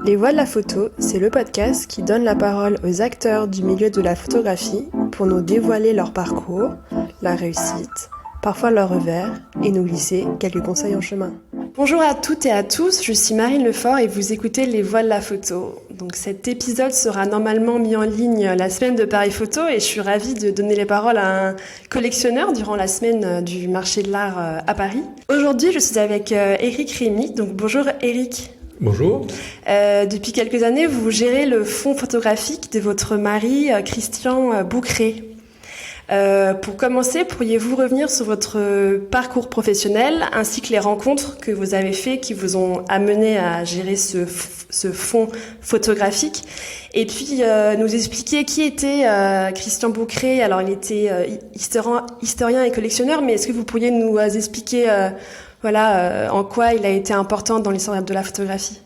Les Voix de la photo, c'est le podcast qui donne la parole aux acteurs du milieu de la photographie pour nous dévoiler leur parcours, la réussite, parfois leur revers, et nous glisser quelques conseils en chemin. Bonjour à toutes et à tous, je suis Marine Lefort et vous écoutez Les Voix de la photo. Donc cet épisode sera normalement mis en ligne la semaine de Paris Photo et je suis ravie de donner les paroles à un collectionneur durant la semaine du marché de l'art à Paris. Aujourd'hui, je suis avec Éric Rémy. Donc bonjour Éric. Bonjour. Depuis quelques années, vous gérez le fonds photographique de votre mari, Christian Boucret. Pour commencer, pourriez-vous revenir sur votre parcours professionnel ainsi que les rencontres que vous avez faites qui vous ont amené à gérer ce fonds photographique et puis nous expliquer qui était Christian Boucret. Alors il était historien et collectionneur, mais est-ce que vous pourriez nous expliquer en quoi il a été important dans l'histoire de la photographie?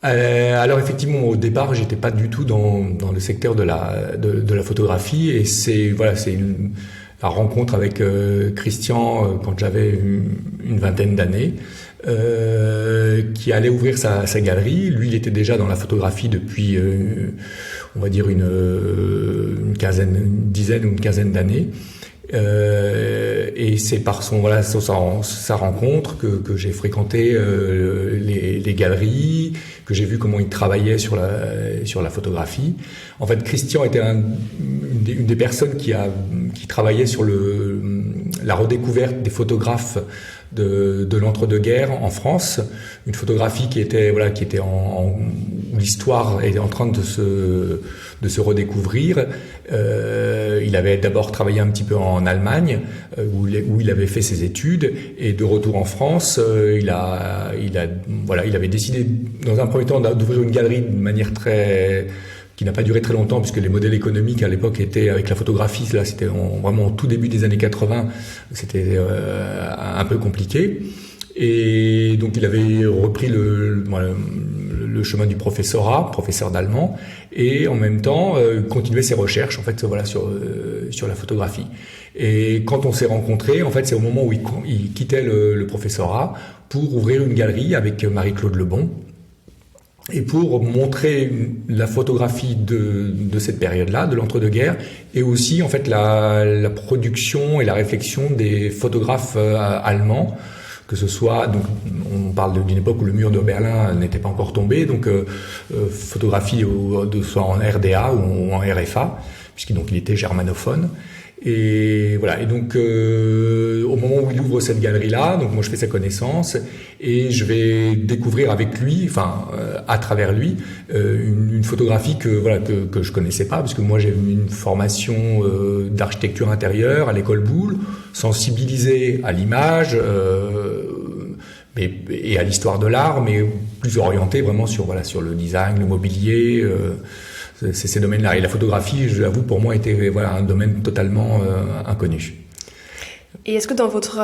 Alors effectivement, au départ, j'étais pas du tout dans le secteur de la photographie, et c'est la rencontre avec Christian quand j'avais une vingtaine d'années, qui allait ouvrir sa galerie. Lui, il était déjà dans la photographie depuis, on va dire une dizaine ou une quinzaine d'années. Et c'est par sa rencontre que j'ai fréquenté les galeries, que j'ai vu comment il travaillait sur la photographie. En fait, Christian était une des personnes qui travaillait sur la redécouverte des photographes de l'entre-deux-guerres en France, une photographie qui était où l'histoire est en train de se redécouvrir. Il avait d'abord travaillé un petit peu en Allemagne, où il avait fait ses études, et de retour en France, il avait décidé dans un premier temps d'ouvrir une galerie de manière qui n'a pas duré très longtemps, puisque les modèles économiques à l'époque étaient, avec la photographie, là c'était vraiment au tout début des années 80, c'était un peu compliqué. Et donc il avait repris le chemin du professeur d'allemand, et en même temps continuait ses recherches en fait sur la photographie. Et quand on s'est rencontrés, en fait c'est au moment où il quittait le professorat pour ouvrir une galerie avec Marie-Claude Lebon, et pour montrer la photographie de cette période-là, de l'entre-deux-guerres, et aussi en fait la production et la réflexion des photographes allemands, que ce soit, donc on parle d'une époque où le mur de Berlin n'était pas encore tombé, donc photographie soit en RDA ou en RFA, puisqu'il était germanophone. Et voilà. Et donc au moment où il ouvre cette galerie-là, donc moi je fais sa connaissance et je vais découvrir avec lui, à travers lui, une photographie que je connaissais pas, parce que moi j'ai une formation d'architecture intérieure à l'école Boulle, sensibilisé à l'image et à l'histoire de l'art, mais plus orienté vraiment sur le design, le mobilier. C'est ces domaines-là. Et la photographie, je l'avoue, pour moi, était un domaine totalement inconnu. Et est-ce que dans votre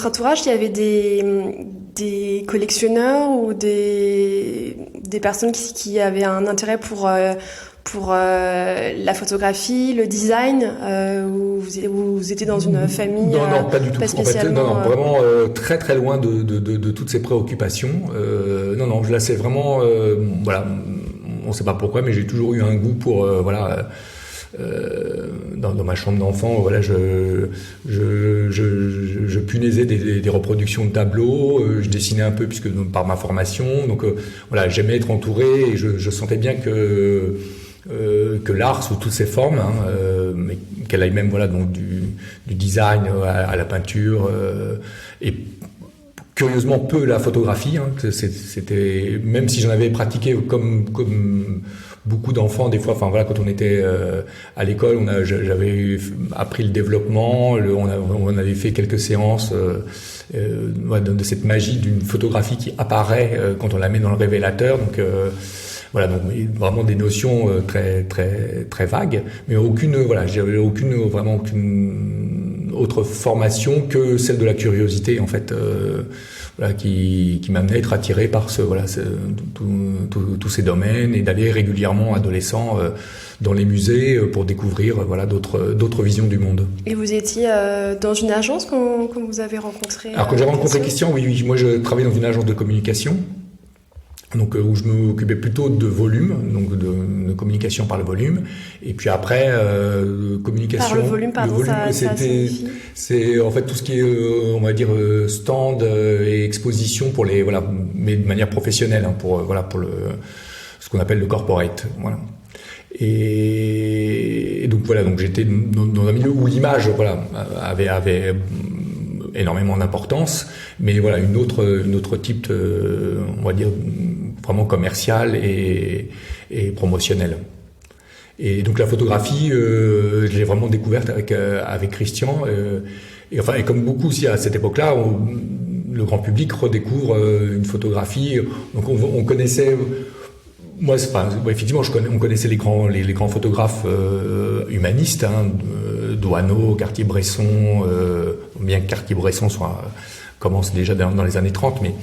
entourage, il y avait des collectionneurs ou des personnes qui avaient un intérêt pour la photographie, le design, ou vous étiez dans une famille? Non, pas du tout. Pas spécialement, en fait, vraiment très très loin de toutes ces préoccupations. Là c'est vraiment on ne sait pas pourquoi, mais j'ai toujours eu un goût pour dans ma chambre d'enfant, je punaisais des reproductions de tableaux, je dessinais un peu par ma formation, donc j'aimais être entouré, et je sentais bien que l'art sous toutes ses formes, mais qu'elle aille même donc du design à la peinture, et curieusement peu la photographie, c'était, même si j'en avais pratiqué comme beaucoup d'enfants des fois, quand on était à l'école, j'avais appris le développement, on avait fait quelques séances de cette magie d'une photographie qui apparaît quand on la met dans le révélateur, donc vraiment des notions très très très vagues, mais j'avais aucune autre formation que celle de la curiosité en fait, qui m'amenait à être attiré par tous ces domaines, et d'aller régulièrement adolescent dans les musées pour découvrir d'autres visions du monde. Et vous étiez dans une agence quand vous avez rencontré? Alors quand j'ai rencontré Christian, oui, moi je travaillais dans une agence de communication. Donc où je m'occupais plutôt de volume, donc de communication par le volume, et puis après communication par le volume, pardon, le volume, ça signifie... c'est en fait tout ce qui est on va dire stand et exposition pour les voilà, mais de manière professionnelle, hein, pour voilà, pour le ce qu'on appelle le corporate, voilà. Et donc voilà, donc j'étais dans un milieu où l'image voilà avait énormément d'importance, mais voilà une autre type de, on va dire vraiment commercial et promotionnel. Et donc la photographie, je l'ai vraiment découverte avec Christian, et comme beaucoup aussi à cette époque-là, le grand public redécouvre une photographie. Donc on connaissait, moi, effectivement, on connaissait les grands photographes humanistes, hein, Doisneau, Cartier-Bresson, bien que Cartier-Bresson commence déjà dans les années 30, mais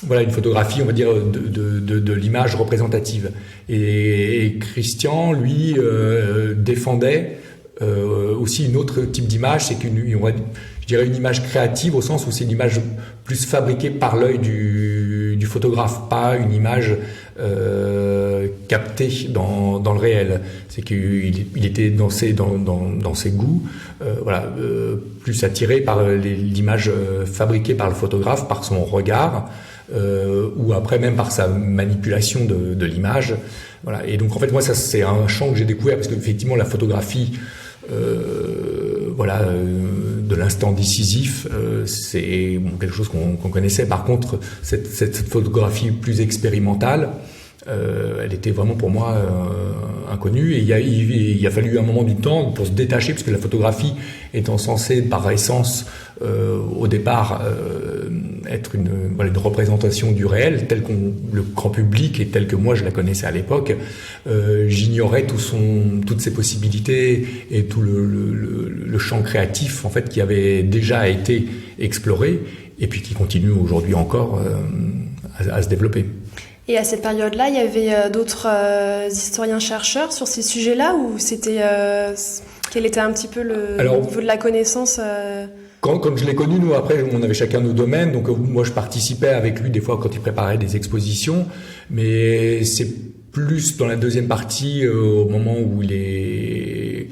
voilà une photographie, on va dire, de l'image représentative. Et Christian, lui, défendait aussi une autre type d'image, c'est je dirais une image créative au sens où c'est une image plus fabriquée par l'œil du photographe, pas une image captée dans le réel. C'est qu'il était dans ses goûts, voilà, plus attiré par l'image fabriquée par le photographe, par son regard, ou après même par sa manipulation de l'image. Voilà. Et donc en fait moi ça c'est un champ que j'ai découvert parce qu'effectivement la photographie voilà, de l'instant décisif, c'est quelque chose qu'on connaissait. Par contre, cette photographie plus expérimentale, elle était vraiment pour moi inconnue. Et il a fallu un moment du temps pour se détacher, parce que la photographie étant censée, par essence, au départ, être une représentation du réel, tel le grand public et tel que moi je la connaissais à l'époque, j'ignorais toutes ses possibilités et tout le champ créatif en fait qui avait déjà été exploré et puis qui continue aujourd'hui encore à se développer. Et à cette période-là, il y avait d'autres historiens-chercheurs sur ces sujets-là, ou c'était quel était un petit peu le niveau de la connaissance Quand je l'ai connu, nous, après, on avait chacun nos domaines. Donc, moi, je participais avec lui des fois quand il préparait des expositions. Mais c'est plus dans la deuxième partie, au moment où il est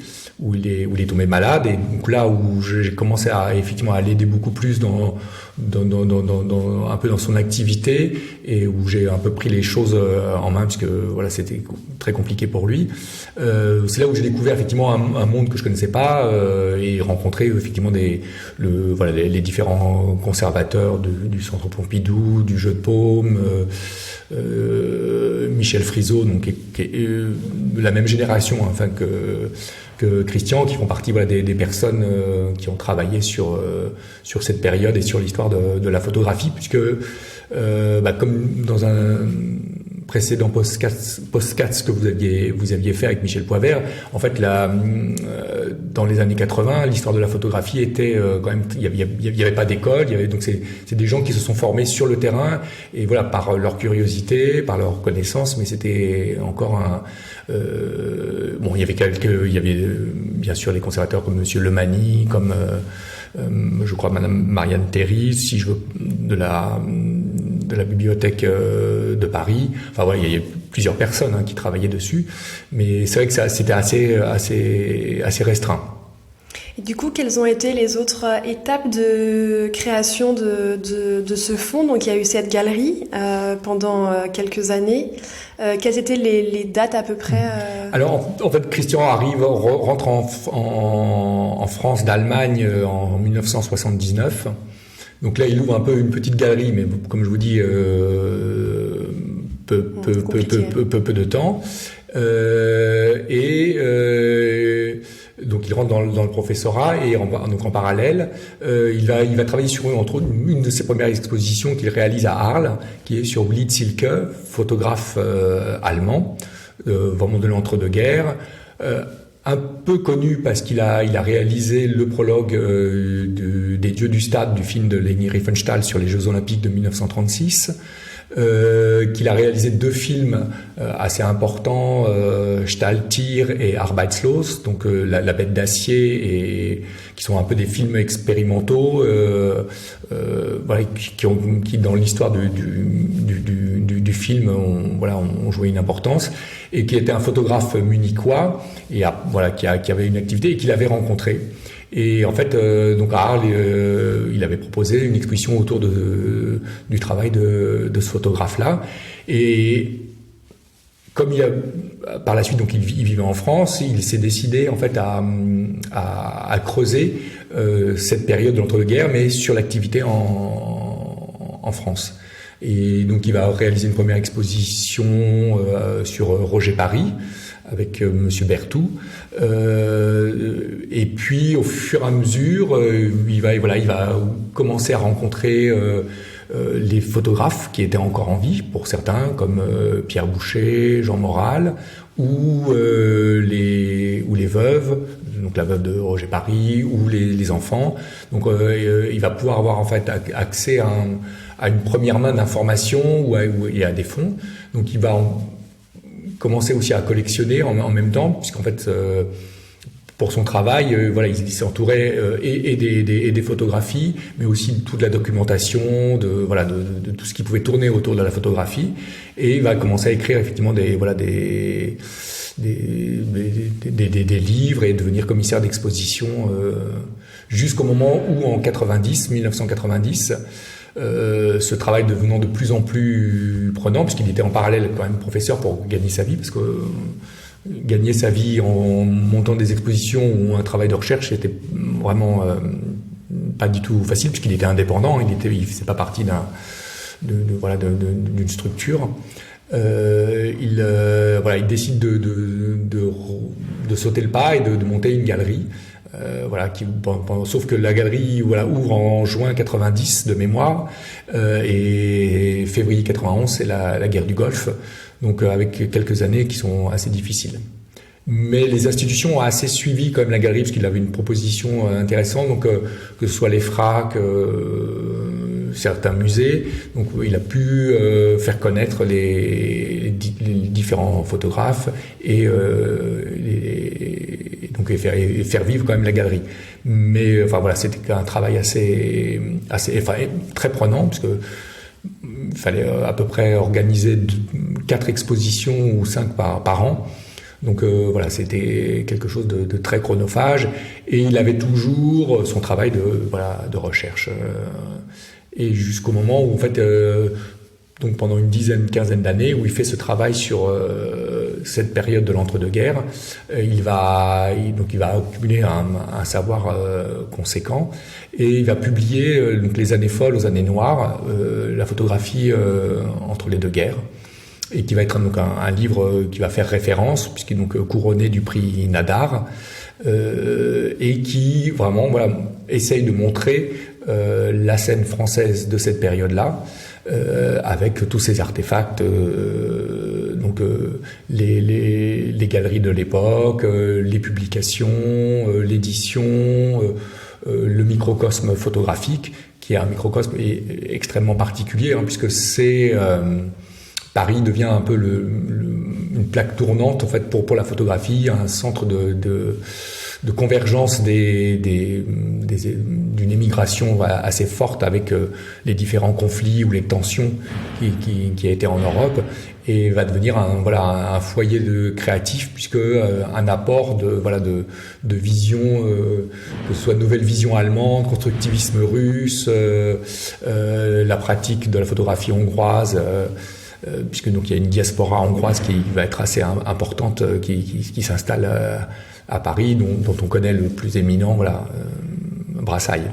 tombé malade. Et donc là où j'ai commencé à l'aider beaucoup plus dans un peu dans son activité, et où j'ai un peu pris les choses en main, parce que voilà, c'était très compliqué pour lui. C'est là où j'ai découvert effectivement un monde que je connaissais pas, et rencontré effectivement les différents conservateurs du Centre Pompidou, du Jeu de Paume, Michel Friseau, donc qui est de la même génération, hein, enfin que Christian, qui font partie des personnes qui ont travaillé sur cette période et sur l'histoire de la photographie, puisque comme dans un précédent podcast que vous aviez fait avec Michel Poivert, en fait dans les années 80, l'histoire de la photographie était quand même, il y avait pas d'école, donc c'est des gens qui se sont formés sur le terrain, et voilà, par leur curiosité, par leur connaissance, mais c'était encore il y avait bien sûr les conservateurs comme Monsieur Lemani, comme je crois Madame Marianne Théry, si je veux, de la bibliothèque de Paris. Enfin voilà, il y a plusieurs personnes qui travaillaient dessus, mais c'est vrai que c'était assez restreint. Et du coup, quelles ont été les autres étapes de création de ce fonds? Donc il y a eu cette galerie pendant quelques années. Quelles étaient les dates à peu près Alors en fait, Christian rentre en France d'Allemagne en 1979. Donc là, il ouvre un peu une petite galerie, mais comme je vous dis, peu de temps. Donc il rentre dans le professorat, et donc en parallèle, il va travailler sur entre autres une de ses premières expositions qu'il réalise à Arles, qui est sur Willy Zielke, photographe allemand, vraiment de l'entre-deux-guerres. Un peu connu parce qu'il a réalisé le prologue des Dieux du Stade du film de Leni Riefenstahl sur les Jeux Olympiques de 1936, qu'il a réalisé 2 films assez importants, Stahltier et Arbeitslos, donc la bête d'acier, et qui sont un peu des films expérimentaux, qui dans l'histoire du films ont joué une importance, et qui était un photographe munichois et qui avait une activité et qu'il avait rencontré. Et en fait, donc à Arles, il avait proposé une exposition autour du travail de ce photographe-là. Et comme par la suite, donc il vivait en France, il s'est décidé en fait à creuser cette période de l'entre-deux-guerres, mais sur l'activité en France. Et donc il va réaliser une première exposition sur Roger Paris avec Monsieur Berthoud, et puis au fur et à mesure, il va commencer à rencontrer les photographes qui étaient encore en vie pour certains, comme Pierre Boucher, Jean Moral, ou les veuves, donc la veuve de Roger Paris, ou les enfants. Donc il va pouvoir avoir en fait accès à une première main d'informations et à des fonds. Donc il va commencer aussi à collectionner en même temps, puisqu'en fait pour son travail, il s'entourait et des photographies, mais aussi toute la documentation de tout ce qui pouvait tourner autour de la photographie, et il va commencer à écrire effectivement des livres et devenir commissaire d'exposition jusqu'au moment où en 1990, ce travail devenant de plus en plus prenant, puisqu'il était en parallèle quand même professeur pour gagner sa vie, parce que gagner sa vie en montant des expositions ou un travail de recherche, c'était vraiment pas du tout facile, puisqu'il était indépendant, il faisait pas partie d'une structure. Il décide de sauter le pas et de monter une galerie. Sauf que la galerie ouvre en juin 90 de mémoire, et février 91 c'est la guerre du Golfe, donc avec quelques années qui sont assez difficiles. Mais les institutions ont assez suivi quand même la galerie, parce qu'il avait une proposition intéressante, donc que ce soit les FRAC, certains musées, donc il a pu faire connaître les différents photographes et faire vivre quand même la galerie. Mais c'était un travail assez très prenant, parce que il fallait à peu près organiser 4 expositions ou 5 par an. Donc c'était quelque chose de très chronophage, et il avait toujours son travail de recherche. Et jusqu'au moment où en fait donc pendant une quinzaine d'années, où il fait ce travail sur cette période de l'entre-deux-guerres, il va accumuler un savoir conséquent, et il va publier donc les années folles aux années noires, la photographie entre les deux guerres, et qui va être donc un livre qui va faire référence, puisqu'il est donc couronné du prix Nadar, et qui vraiment essaye de montrer la scène française de cette période-là, avec tous ces artefacts, les galeries de l'époque, les publications, l'édition, le microcosme photographique, qui est un microcosme extrêmement particulier, puisque c'est Paris devient un peu une plaque tournante en fait pour la photographie, un centre de convergence d'une émigration assez forte, avec les différents conflits ou les tensions qui a été en Europe, et va devenir un foyer créatif, puisque un apport de vision, que ce soit nouvelle vision allemande, constructivisme russe, la pratique de la photographie hongroise, puisque donc il y a une diaspora hongroise qui va être assez importante, qui s'installe à Paris, dont on connaît le plus éminent, Brassailles.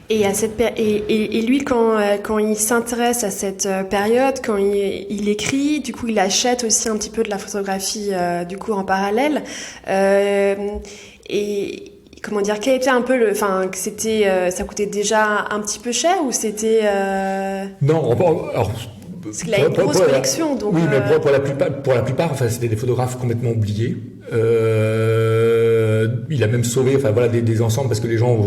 Et lui, quand il s'intéresse à cette période, quand il écrit, du coup, il achète aussi un petit peu de la photographie, du coup, en parallèle. Et comment dire, quel était un peu ça coûtait déjà un petit peu cher, ou c'était Non, alors. Parce qu'il a une grosse collection, donc. Oui, mais pour la plupart, c'était des photographes complètement oubliés. Il a même sauvé, des ensembles, parce que les gens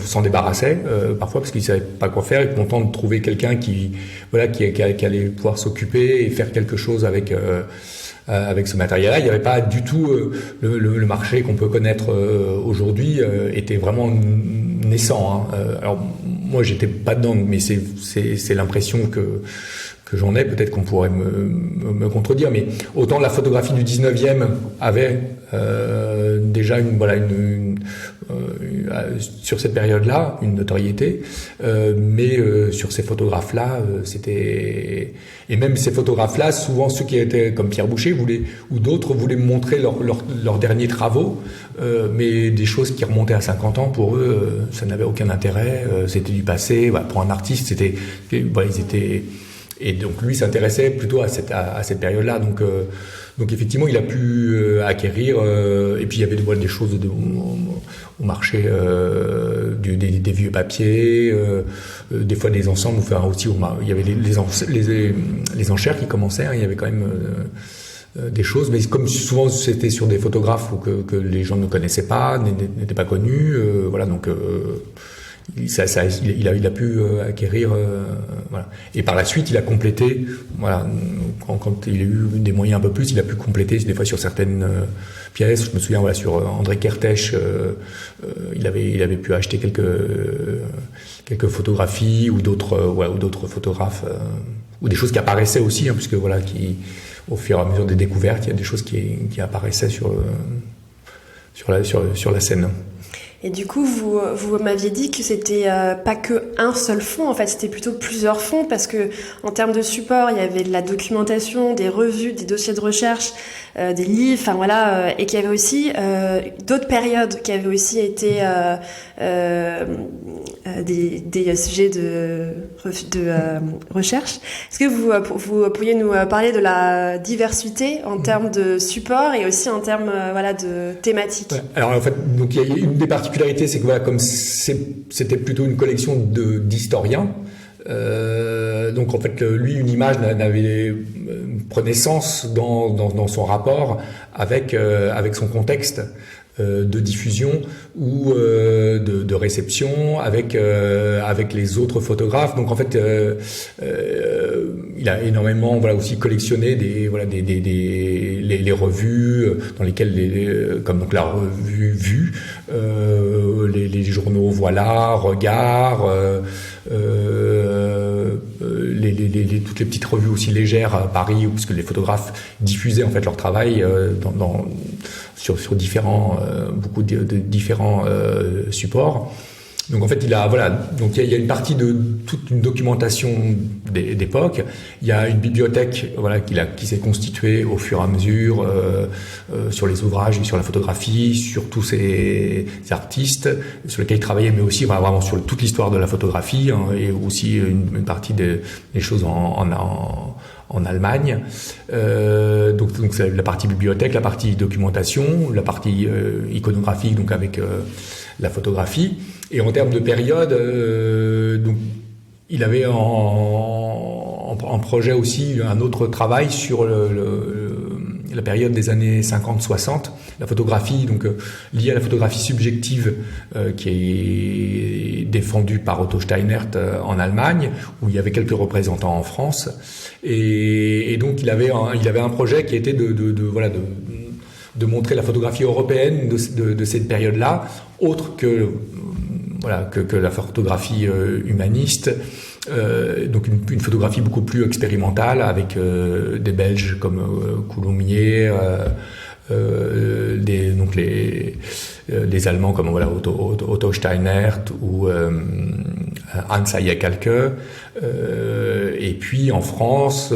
s'en débarrassaient parfois, parce qu'ils savaient pas quoi faire, et content de trouver quelqu'un qui allait pouvoir s'occuper et faire quelque chose avec ce matériel-là. Il n'y avait pas du tout le marché qu'on peut connaître aujourd'hui était vraiment naissant. Alors moi, j'étais pas dedans, mais c'est l'impression que j'en ai, peut-être qu'on pourrait me contredire, mais autant la photographie du 19e avait déjà sur cette période-là une notoriété, mais sur ces photographes-là, c'était... Et même ces photographes-là, souvent ceux qui étaient comme Pierre Boucher ou d'autres voulaient me montrer leurs derniers travaux, mais des choses qui remontaient à 50 ans, pour eux, ça n'avait aucun intérêt, c'était du passé. Voilà, pour un artiste, ils étaient... Et donc lui s'intéressait plutôt à cette période-là. Donc effectivement, il a pu acquérir. Et puis il y avait des choses au marché, des vieux papiers, des fois des ensembles. Enfin aussi, il y avait les enchères qui commençaient. Hein, il y avait quand même des choses, mais comme souvent c'était sur des photographes que les gens ne connaissaient pas, n'étaient pas connus. Voilà, donc. Il a pu acquérir, voilà. Et par la suite, il a complété, voilà, quand il a eu des moyens un peu plus, il a pu compléter des fois sur certaines pièces. Je me souviens, voilà, sur André Kertész, il avait pu acheter quelques photographies ou d'autres photographes, ou des choses qui apparaissaient aussi, hein, puisque voilà, au fur et à mesure des découvertes, il y a des choses qui apparaissaient sur la scène. Et du coup, vous m'aviez dit que c'était pas que un seul fond, en fait, c'était plutôt plusieurs fonds, parce que en termes de support, il y avait de la documentation, des revues, des dossiers de recherche, des livres, enfin voilà, et qu'il y avait aussi d'autres périodes qui avaient aussi été des sujets de recherche. Est-ce que vous pourriez nous parler de la diversité en termes de support et aussi en termes de thématiques? Ouais. Alors en fait, donc il y a une des particularités, c'est que voilà, comme c'était plutôt une collection d'historiens. Donc en fait, lui, une image prenait sens dans son rapport avec son contexte de diffusion ou de réception avec les autres photographes. Donc en fait, il a énormément aussi collectionné les revues dans lesquelles comme donc la revue Vue, les journaux Voilà, Regard, toutes les petites revues aussi légères à Paris, puisque les photographes diffusaient en fait leur travail sur beaucoup de différents supports. Donc en fait, il y a une partie de toute une documentation d'époque. Il y a une bibliothèque qui s'est constituée au fur et à mesure sur les ouvrages, sur la photographie, sur tous ces artistes sur lesquels il travaillait, mais aussi vraiment sur toute l'histoire de la photographie, hein, et aussi une partie des choses en Allemagne. Donc c'est la partie bibliothèque, la partie documentation, la partie iconographique, donc avec la photographie. Et en termes de période, donc il avait en projet aussi un autre travail sur la période des années 50-60, la photographie donc liée à la photographie subjective qui est défendue par Otto Steinert en Allemagne, où il y avait quelques représentants en France, et donc il avait un projet qui était de montrer la photographie européenne de cette période-là, autre que la photographie humaniste, donc une photographie beaucoup plus expérimentale avec des Belges comme Coulommiers, les Allemands comme Otto Steinert ou Hans Eyekalke, et puis en France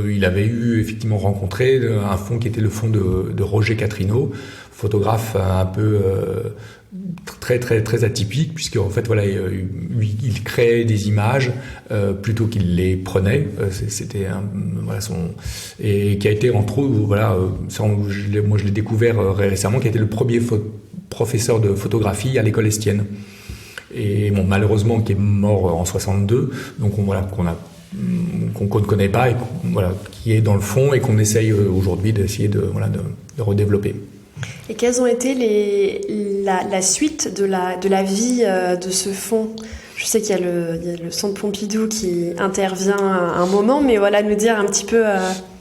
il avait effectivement rencontré un fonds qui était le fonds de Roger Catrino, photographe un peu très très très atypique, puisque en fait lui il créait des images plutôt qu'il les prenait. C'était et qui a été entre autres moi je l'ai découvert récemment, qui a été le premier professeur de photographie à l'école Estienne, et malheureusement qui est mort en 62, donc qu'on ne connaît pas, et qui est dans le fond et qu'on essaye aujourd'hui d'essayer de redévelopper. Et quelles ont été la suite de la vie de ce fonds? Je sais qu'il y a le Centre Pompidou qui intervient à un moment, mais nous dire un petit peu...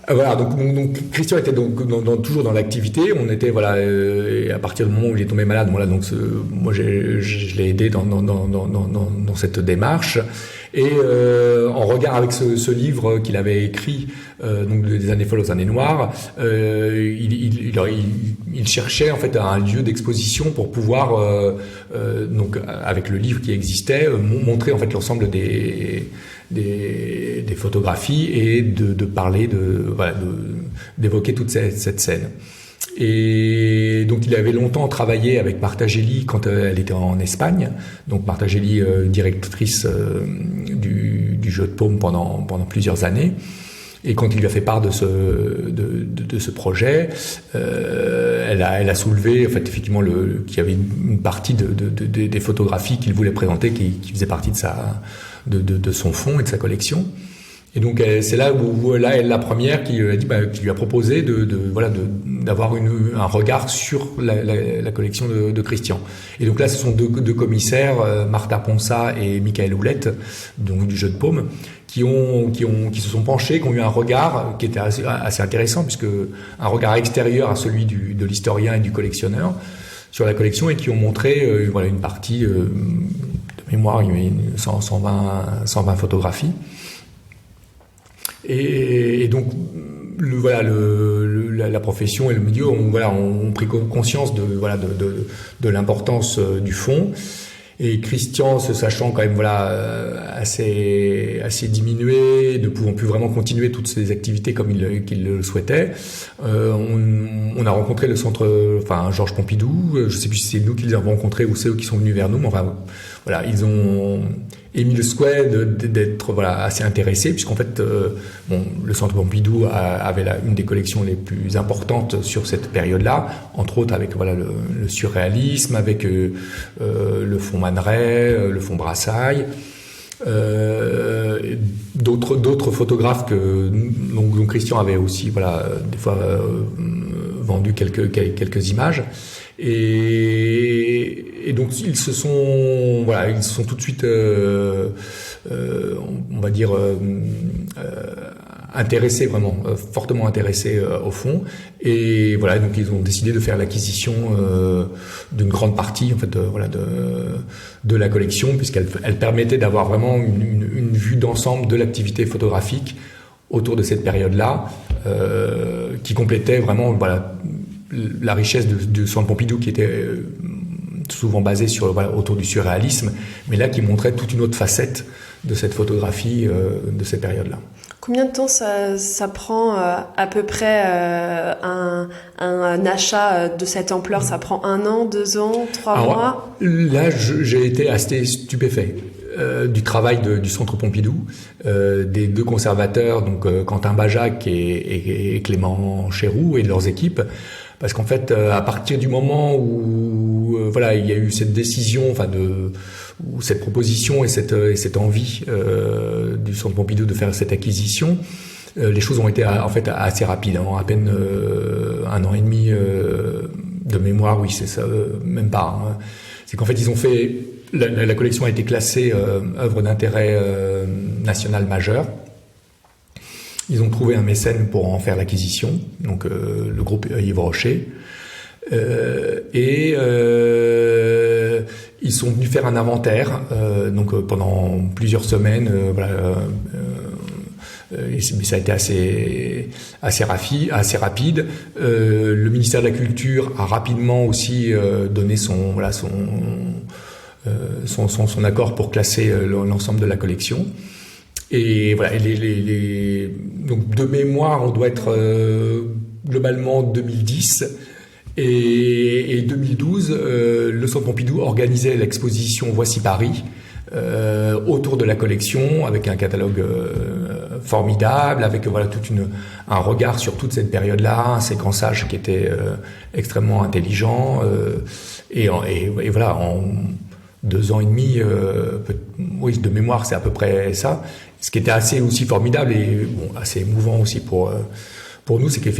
Donc Christian était toujours dans l'activité. On était et à partir du moment où il est tombé malade, moi je l'ai aidé dans cette démarche. Et en regard avec ce livre qu'il avait écrit, donc des années folles aux années noires, il cherchait en fait un lieu d'exposition pour pouvoir, donc avec le livre qui existait, montrer en fait l'ensemble des photographies et de parler d'évoquer toute cette scène. Et donc il avait longtemps travaillé avec Marta Geli quand elle était en Espagne. Donc Marta Geli, directrice du Jeu de Paume pendant plusieurs années. Et quand il lui a fait part de ce projet, elle a soulevé en fait effectivement qu'il y avait une partie des photographies qu'il voulait présenter qui faisait partie de son fonds et de sa collection. Et donc c'est là où elle est la première qui lui a proposé d'avoir un regard sur la collection de Christian. Et donc là ce sont deux commissaires, Martha Ponsa et Michael Houlette, donc du Jeu de Paume, qui se sont penchés, qui ont eu un regard qui était assez intéressant, puisque un regard extérieur à celui de l'historien et du collectionneur sur la collection, et qui ont montré une partie de mémoire, il y avait 120 photographies. Et donc la profession et le milieu ont pris conscience de l'importance du fond. Et Christian, se sachant quand même assez diminué, ne pouvant plus vraiment continuer toutes ses activités comme qu'il le souhaitait, on a rencontré le centre, Georges Pompidou. Je sais plus si c'est nous qui les avons rencontrés ou c'est eux qui sont venus vers nous. Mais ils ont émis le souhait d'être assez intéressés, puisqu'en fait le centre Pompidou avait une des collections les plus importantes sur cette période-là, entre autres avec le surréalisme, avec le fonds Man Ray, le fonds Brassailles, d'autres photographes dont Christian avait aussi des fois vendu quelques images. Et donc ils se sont tout de suite intéressés, vraiment fortement intéressés au fond, et donc ils ont décidé de faire l'acquisition d'une grande partie en fait de la collection, puisqu'elle permettait d'avoir vraiment une vue d'ensemble de l'activité photographique autour de cette période-là, qui complétait vraiment la richesse du centre Pompidou, qui était souvent basé autour du surréalisme, mais là qui montrait toute une autre facette de cette photographie de cette période-là. Combien de temps ça prend à peu près un achat de cette ampleur? Ça prend 1 an, 2 ans, 3 mois? Là, j'ai été assez stupéfait du travail du centre Pompidou, des 2 conservateurs, donc Quentin Bajac et Clément Chéroux, et de leurs équipes. Parce qu'en fait, à partir du moment où il y a eu cette décision, ou cette proposition et cette envie du centre Pompidou de faire cette acquisition, les choses ont été en fait assez rapides, en à peine 1 an et demi de mémoire, oui, c'est ça, même pas. Hein. C'est qu'en fait, ils ont fait la collection a été classée œuvre d'intérêt national majeur. Ils ont trouvé un mécène pour en faire l'acquisition, donc le groupe Yves Rocher. Et ils sont venus faire un inventaire, donc pendant plusieurs semaines. Mais ça a été assez rapide. Le ministère de la Culture a rapidement aussi donné son accord pour classer l'ensemble de la collection. Et donc de mémoire, on doit être globalement 2010. Et 2012, le Centre Pompidou organisait l'exposition Voici Paris autour de la collection, avec un catalogue formidable, avec un regard sur toute cette période-là, un séquençage qui était extrêmement intelligent. En 2 ans et demi, de mémoire, c'est à peu près ça. Ce qui était assez aussi formidable et assez émouvant aussi pour nous, c'est que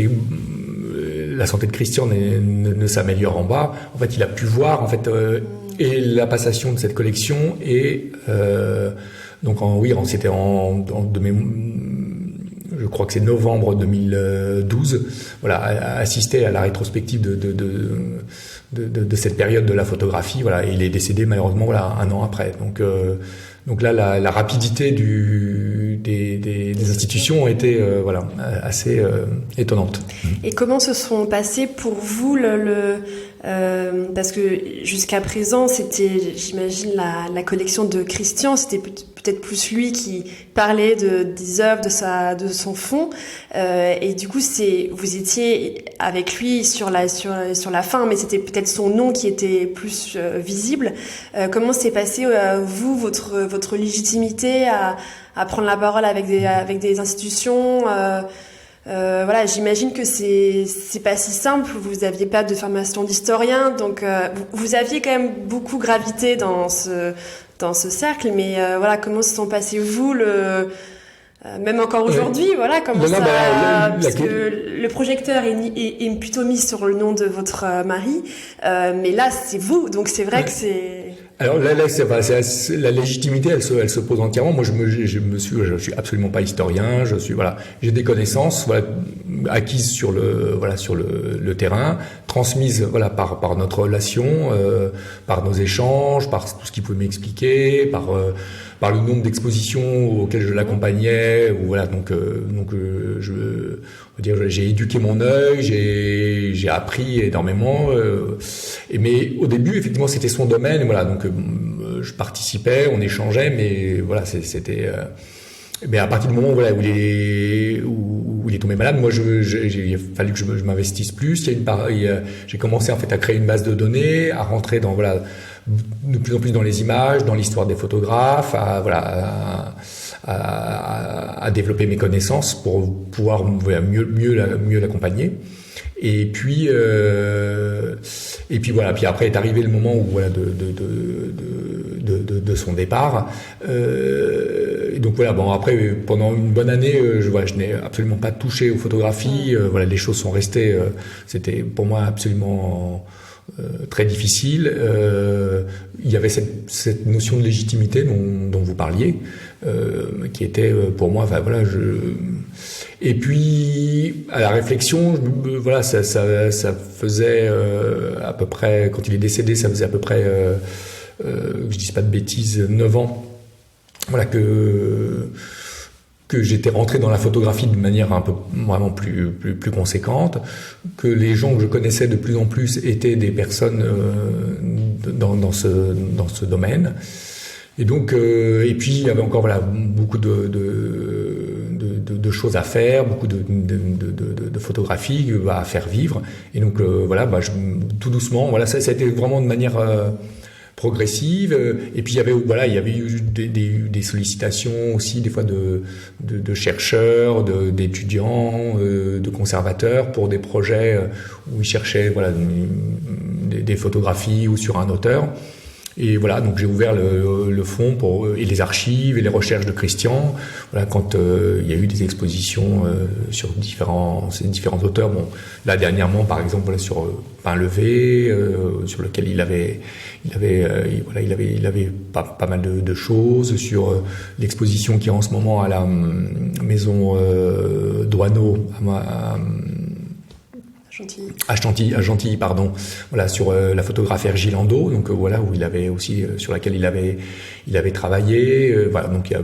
la santé de Christian ne s'améliore en bas. En fait, il a pu voir et la passation de cette collection je crois que c'est novembre 2012, voilà, assisté à la rétrospective de cette période de la photographie, voilà, et il est décédé malheureusement, voilà, un an après. Donc là, la rapidité des institutions a été voilà, assez étonnante. Et comment se sont passés pour vous parce que jusqu'à présent, c'était, j'imagine, la collection de Christian, c'était peut-être plus lui qui parlait des œuvres de son fonds, et du coup, vous étiez avec lui sur la fin, mais c'était peut-être son nom qui était plus visible. Comment s'est passé vous, votre légitimité à prendre la parole avec des institutions? Voilà, j'imagine que c'est pas si simple. Vous aviez pas de formation d'historien, donc vous aviez quand même beaucoup gravité dans ce cercle. Mais voilà, comment se sont passés vous même encore aujourd'hui, voilà, comment parce que le projecteur est plutôt mis sur le nom de votre mari, mais là c'est vous, donc c'est vrai que c'est. Alors là, la légitimité, elle se pose entièrement. Moi, je suis absolument pas historien. J'ai des connaissances, voilà, acquises sur le terrain, transmises, voilà, par notre relation, par nos échanges, par tout ce qu'il pouvait m'expliquer, par le nombre d'expositions auxquelles je l'accompagnais, ou voilà. Donc, j'ai éduqué mon œil, j'ai appris énormément. Mais au début, effectivement, c'était son domaine. Voilà, donc je participais, on échangeait, mais voilà, c'était. Mais à partir du moment, voilà, où il est tombé malade, moi, il a fallu que je m'investisse plus. J'ai commencé en fait à créer une base de données, à rentrer dans de plus en plus dans les images, dans l'histoire des photographes, à développer mes connaissances pour pouvoir mieux l'accompagner. Et puis voilà. Puis après est arrivé le moment où voilà de son départ. Et donc voilà. Bon, après pendant une bonne année, je n'ai absolument pas touché aux photographies. Voilà, les choses sont restées. C'était pour moi absolument très difficile. Il y avait cette notion de légitimité dont vous parliez, qui était pour moi. Enfin voilà, Et puis à la réflexion, voilà, ça faisait à peu près, quand il est décédé, ça faisait à peu près, que je dise pas de bêtises, 9 ans. Voilà que j'étais rentré dans la photographie de manière un peu vraiment plus conséquente, que les gens que je connaissais de plus en plus étaient des personnes dans ce domaine. Et donc et puis il y avait encore voilà beaucoup de choses à faire, beaucoup de photographies à faire vivre. Et donc voilà, tout doucement, voilà, ça a été vraiment de manière progressive. Et puis il y avait eu des sollicitations aussi des fois de chercheurs, d'étudiants, de conservateurs pour des projets où ils cherchaient voilà des photographies ou sur un auteur. Et voilà, donc j'ai ouvert le fonds et les archives et les recherches de Christian. Voilà, quand il y a eu des expositions sur ces différents auteurs. Bon, là dernièrement, par exemple, voilà, sur Painlevé, sur lequel il avait pas mal de choses, sur l'exposition qui est en ce moment à la maison Douaneau à Chantilly, pardon. Voilà, sur la photographe Ergilando, donc voilà, où il avait aussi sur laquelle il avait travaillé. Voilà, donc il y a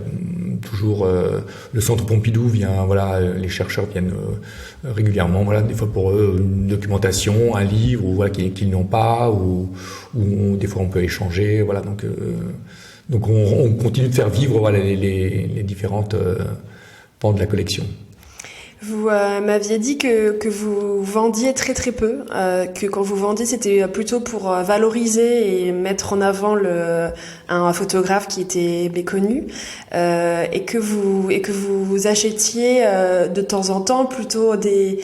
toujours le Centre Pompidou vient, voilà, les chercheurs viennent régulièrement, voilà, des fois pour une documentation, un livre, ou voilà qu'ils n'ont pas, ou des fois on peut échanger, voilà, donc on continue de faire vivre voilà les différentes pans de la collection. Vous m'aviez dit que vous vendiez très très peu, que quand vous vendiez c'était plutôt pour valoriser et mettre en avant un photographe qui était méconnu, et que vous achetiez de temps en temps plutôt de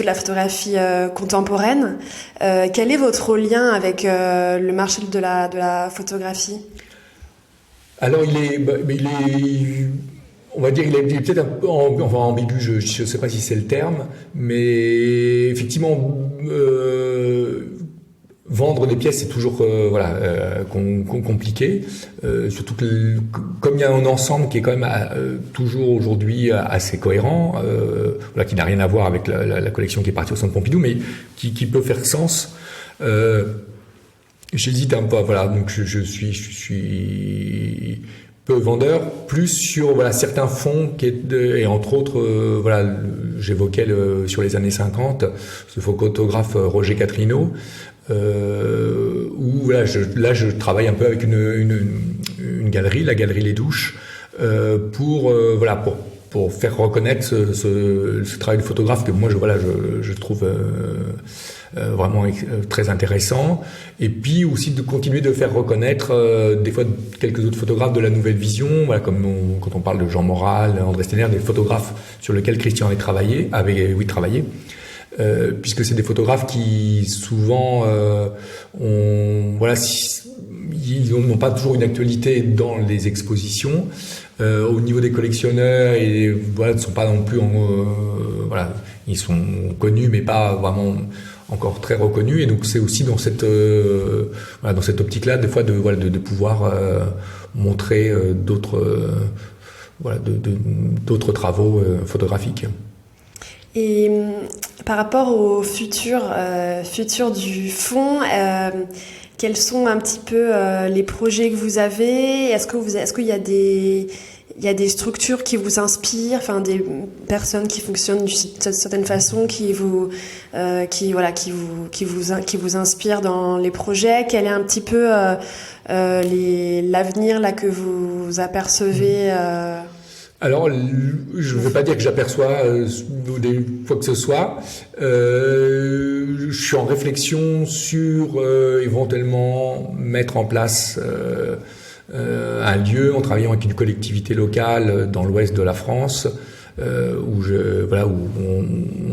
la photographie contemporaine. Quel est votre lien avec le marché de la photographie? Alors il est on va dire, il est peut-être un peu ambigu, je ne sais pas si c'est le terme, mais effectivement, vendre des pièces, c'est toujours compliqué, surtout que comme il y a un ensemble qui est quand même toujours aujourd'hui assez cohérent, qui n'a rien à voir avec la collection qui est partie au Centre Pompidou, mais qui peut faire sens. J'hésite un peu, donc je suis peu vendeur, plus sur certains fonds et entre autres j'évoquais sur les années 50 ce photographe Roger Catrino, où je travaille un peu avec une galerie, la galerie Les Douches, pour faire reconnaître ce travail de photographe que moi je trouve vraiment très intéressant, et puis aussi de continuer de faire reconnaître des fois quelques autres photographes de la nouvelle vision, comme quand on parle de Jean Moral, André Stenner, des photographes sur lesquels Christian avait travaillé, puisque c'est des photographes qui souvent ils n'ont pas toujours une actualité dans les expositions. Au niveau des collectionneurs, et ne sont pas non plus ils sont connus mais pas vraiment encore très reconnus, et donc c'est aussi dans cette optique-là des fois de pouvoir montrer d'autres travaux photographiques. Et par rapport au futur du fonds, quels sont un petit peu les projets que vous avez? Est-ce qu'il y a des structures qui vous inspirent, des personnes qui fonctionnent d'une certaine façon, qui vous inspirent dans les projets? Quel est un petit peu l'avenir là que vous apercevez? Alors, je ne veux pas dire que j'aperçois quoi que ce soit. Je suis en réflexion sur éventuellement mettre en place un lieu en travaillant avec une collectivité locale dans l'ouest de la France, où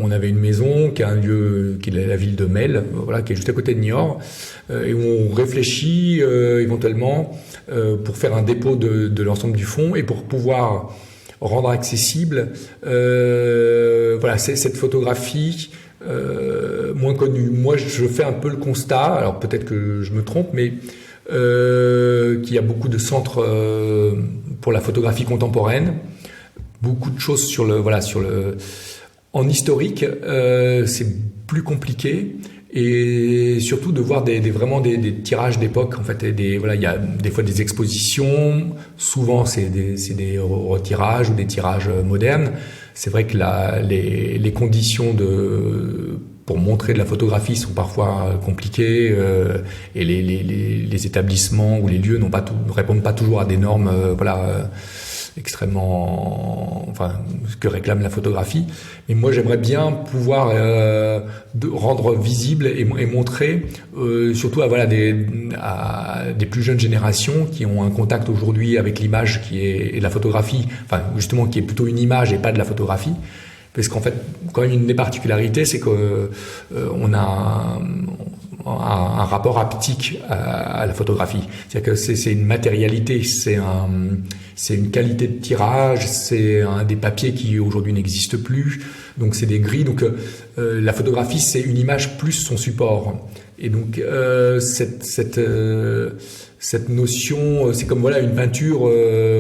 on avait une maison qui est un lieu qui est la ville de Mel, qui est juste à côté de Niort, et où on réfléchit éventuellement pour faire un dépôt de l'ensemble du fonds et pour pouvoir rendre accessible cette photographie moins connue. Moi, je fais un peu le constat, alors peut-être que je me trompe, mais qu'il y a beaucoup de centres pour la photographie contemporaine, beaucoup de choses en historique, c'est plus compliqué. Et surtout de voir vraiment des tirages d'époque, en fait, il y a des fois des expositions, souvent c'est des retirages ou des tirages modernes. C'est vrai que les conditions pour montrer de la photographie sont parfois compliquées, et les établissements ou les lieux ne répondent pas toujours à des normes extrêmement ce que réclame la photographie. Mais moi j'aimerais bien pouvoir rendre visible et montrer surtout à des plus jeunes générations qui ont un contact aujourd'hui avec l'image et la photographie, justement qui est plutôt une image et pas de la photographie. Parce qu'en fait, quand même, une des particularités, c'est que on a un rapport haptique à la photographie. C'est-à-dire que c'est une matérialité, c'est une qualité de tirage, c'est des papiers qui aujourd'hui n'existent plus. Donc c'est des grilles. Donc la photographie, c'est une image plus son support. Et donc cette notion, c'est comme une peinture,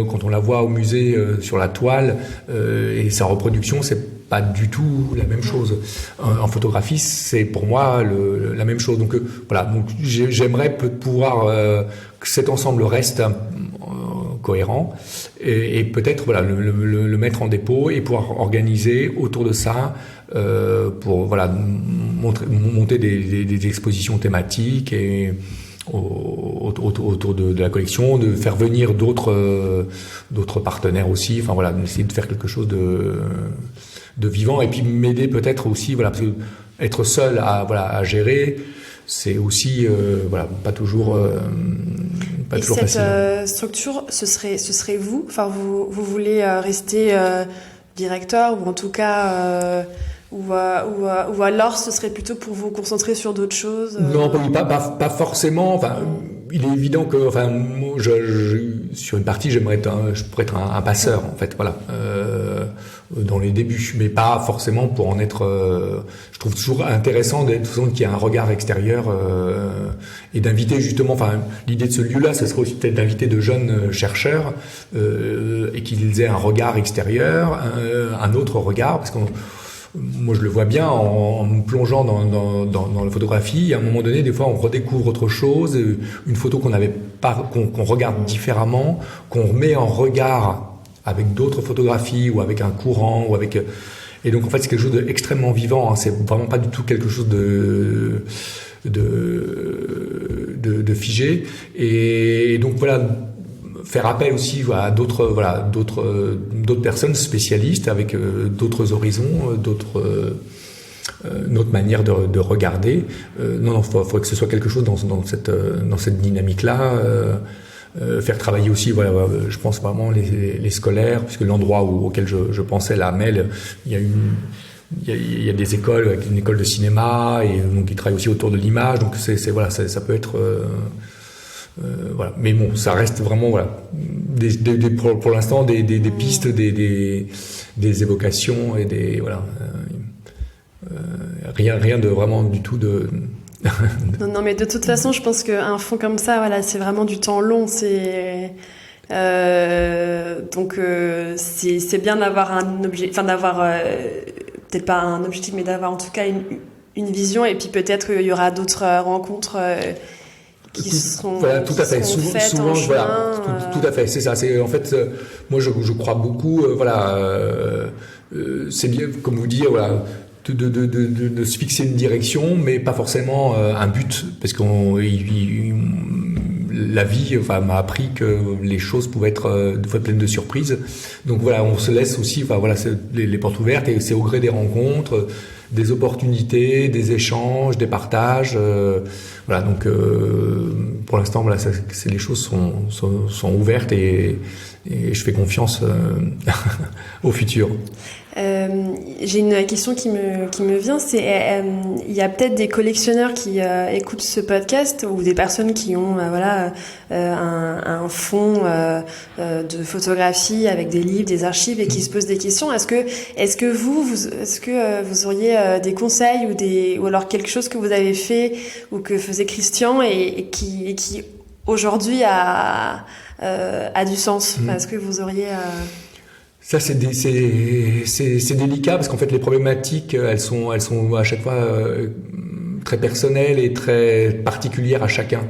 quand on la voit au musée sur la toile, et sa reproduction, c'est pas du tout la même chose. En photographie, c'est pour moi la même chose. Donc donc j'aimerais pouvoir que cet ensemble reste cohérent, et peut-être le mettre en dépôt et pouvoir organiser autour de ça pour monter des expositions thématiques et autour de la collection, de faire venir d'autres partenaires aussi, d'essayer de faire quelque chose de vivant, et puis m'aider peut-être aussi, parce que être seul à gérer, c'est aussi pas toujours facile. Cette structure, ce serait vous, vous voulez rester directeur, ou en tout cas ou alors ce serait plutôt pour vous concentrer sur d'autres choses? Non, pas forcément. Il est évident que, sur une partie, je pourrais être un passeur, en fait. dans les débuts, mais pas forcément pour en être. Je trouve toujours intéressant qu'il y ait un regard extérieur et d'inviter justement. Enfin, l'idée de ce lieu-là, ce serait aussi peut-être d'inviter de jeunes chercheurs et qu'ils aient un regard extérieur, un autre regard, parce qu'on moi, je le vois bien en me plongeant dans la photographie. À un moment donné, des fois, on redécouvre autre chose, une photo qu'on n'avait pas, qu'on regarde différemment, qu'on remet en regard avec d'autres photographies ou avec un courant ou avec. Et donc, en fait, c'est quelque chose d'extrêmement vivant. Hein. C'est vraiment pas du tout quelque chose de figé. Et donc voilà. Faire appel aussi à d'autres personnes spécialistes avec d'autres horizons, une autre manière de regarder. Non, faudrait que ce soit quelque chose dans cette dynamique-là. Faire travailler aussi, je pense vraiment les scolaires, puisque l'endroit auquel je pensais, la Mel, il y a des écoles, avec une école de cinéma, et donc ils travaillent aussi autour de l'image. Donc ça peut être voilà. Mais bon, ça reste vraiment pour l'instant des pistes, des évocations et des rien de vraiment du tout de. non, mais de toute façon, je pense qu'un fond comme ça, c'est vraiment du temps long. C'est c'est bien d'avoir un objet, d'avoir peut-être pas un objectif, mais d'avoir en tout cas une vision. Et puis peut-être qu'il y aura d'autres rencontres. Qui sont tout à fait. Souvent, tout à fait. C'est ça. C'est en fait, moi, je crois beaucoup. C'est bien, comme vous dites, de se fixer une direction, mais pas forcément un but, parce la vie, m'a appris que les choses pouvaient être des fois pleines de surprises. Donc on se laisse aussi, c'est les portes ouvertes, et c'est au gré des rencontres, des opportunités, des échanges, des partages. Donc pour l'instant, les choses sont ouvertes et je fais confiance au futur. J'ai une question qui me vient, c'est il y a peut-être des collectionneurs qui écoutent ce podcast ou des personnes qui ont un fonds de photographie avec des livres, des archives et qui se posent des questions. Est-ce que vous auriez des conseils ou alors quelque chose que vous avez fait ou que faisait Christian et qui aujourd'hui a du sens? Est-ce que vous auriez Ça, c'est délicat parce qu'en fait, les problématiques, elles sont à chaque fois très personnelles et très particulières à chacun.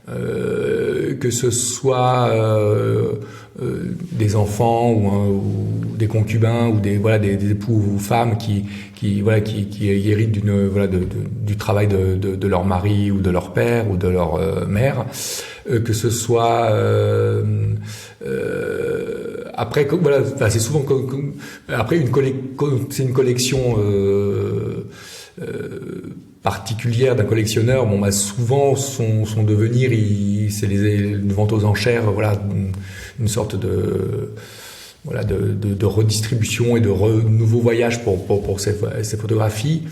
Que ce soit des enfants ou des concubins ou des époux ou femmes qui héritent du travail de leur mari ou de leur père ou de leur mère, que ce soit après, c'est souvent après c'est une collection particulière d'un collectionneur. Souvent son devenir, c'est une vente aux enchères, une sorte de redistribution et de nouveaux voyages pour ces photographies.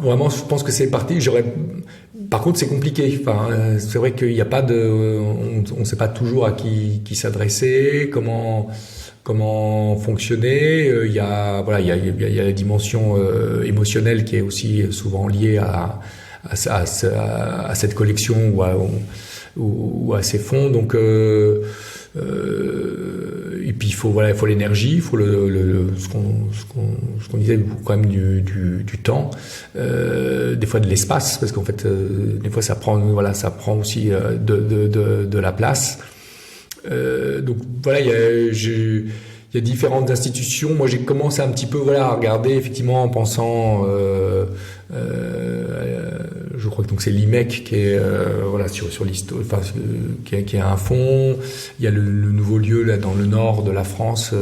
Vraiment, je pense que c'est parti. Par contre, c'est compliqué. C'est vrai qu'il n'y a pas on ne sait pas toujours à qui s'adresser, comment fonctionner. Il y a la dimension émotionnelle qui est aussi souvent liée à cette collection ou à ces fonds. Donc et puis il faut l'énergie, il faut ce qu'on disait, quand même du temps, des fois de l'espace, parce qu'en fait des fois ça prend aussi de la place. Donc il y a différentes institutions. Moi, j'ai commencé un petit peu à regarder, effectivement, en pensant je crois que donc c'est l'IMEC qui est sur l'histoire, qui est un fonds. Il y a le nouveau lieu là dans le nord de la France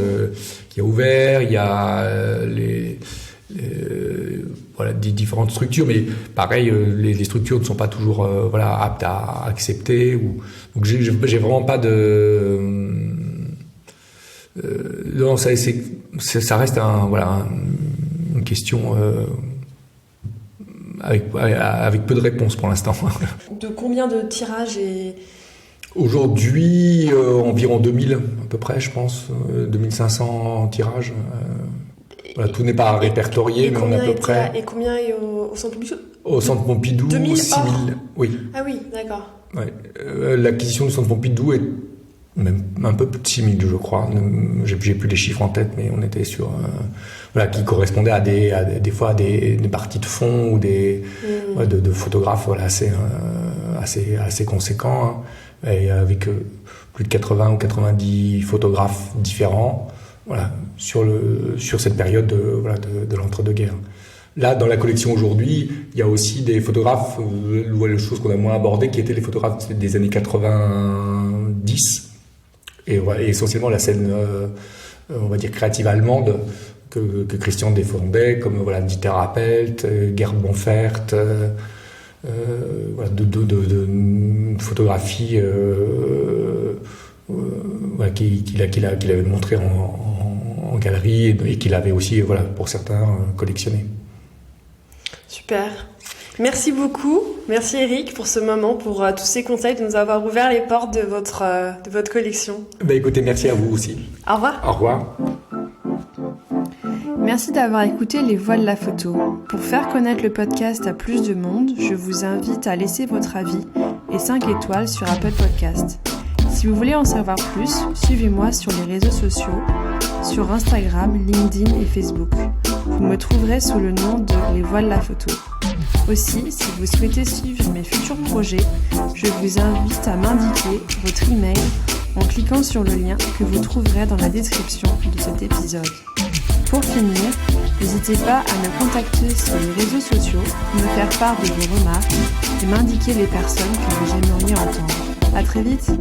qui a ouvert. Il y a des différentes structures, mais pareil, les structures ne sont pas toujours aptes à accepter. Donc j'ai vraiment pas de non, ça reste une question avec peu de réponses pour l'instant. De combien de tirages Aujourd'hui, environ 2000 à peu près, je pense, 2500 tirages. Voilà, tout n'est pas répertorié, mais on est à peu près... Et combien est au Centre Pompidou? Au Centre Pompidou, 2000 6 000. Oui. Ah oui, d'accord. Ouais. L'acquisition du Centre Pompidou est même un peu plus de 6 000, je crois. J'ai plus les chiffres en tête, mais on était sur... voilà, qui correspondait à des fois à des parties de fond ou de photographes voilà, assez conséquents, hein, et avec plus de 80 ou 90 photographes différents, voilà, sur cette période de l'entre-deux-guerres. Là, dans la collection aujourd'hui, il y a aussi des photographes, les choses qu'on a moins abordées, qui étaient les photographes des années 90, et voilà, et essentiellement la scène, on va dire, créative allemande, que Christian défendait, comme voilà, Dieter Appelt, Gerd Bonfert, voilà, de photographies voilà, qu'il avait montré en galerie et qu'il avait aussi, voilà, pour certains, collectionné. Super. Merci beaucoup. Merci Eric pour ce moment, pour tous ces conseils, de nous avoir ouvert les portes de votre collection. Écoutez, merci à vous aussi. Au revoir. Au revoir. Merci d'avoir écouté Les Voix de la photo. Pour faire connaître le podcast à plus de monde, je vous invite à laisser votre avis et 5 étoiles sur Apple Podcast. Si vous voulez en savoir plus, suivez-moi sur les réseaux sociaux, sur Instagram, LinkedIn et Facebook. Vous me trouverez sous le nom de Les Voix de la photo. Aussi, si vous souhaitez suivre mes futurs projets, je vous invite à m'indiquer votre email en cliquant sur le lien que vous trouverez dans la description de cet épisode. Pour finir, n'hésitez pas à me contacter sur les réseaux sociaux, me faire part de vos remarques et m'indiquer les personnes que vous aimeriez entendre. À très vite!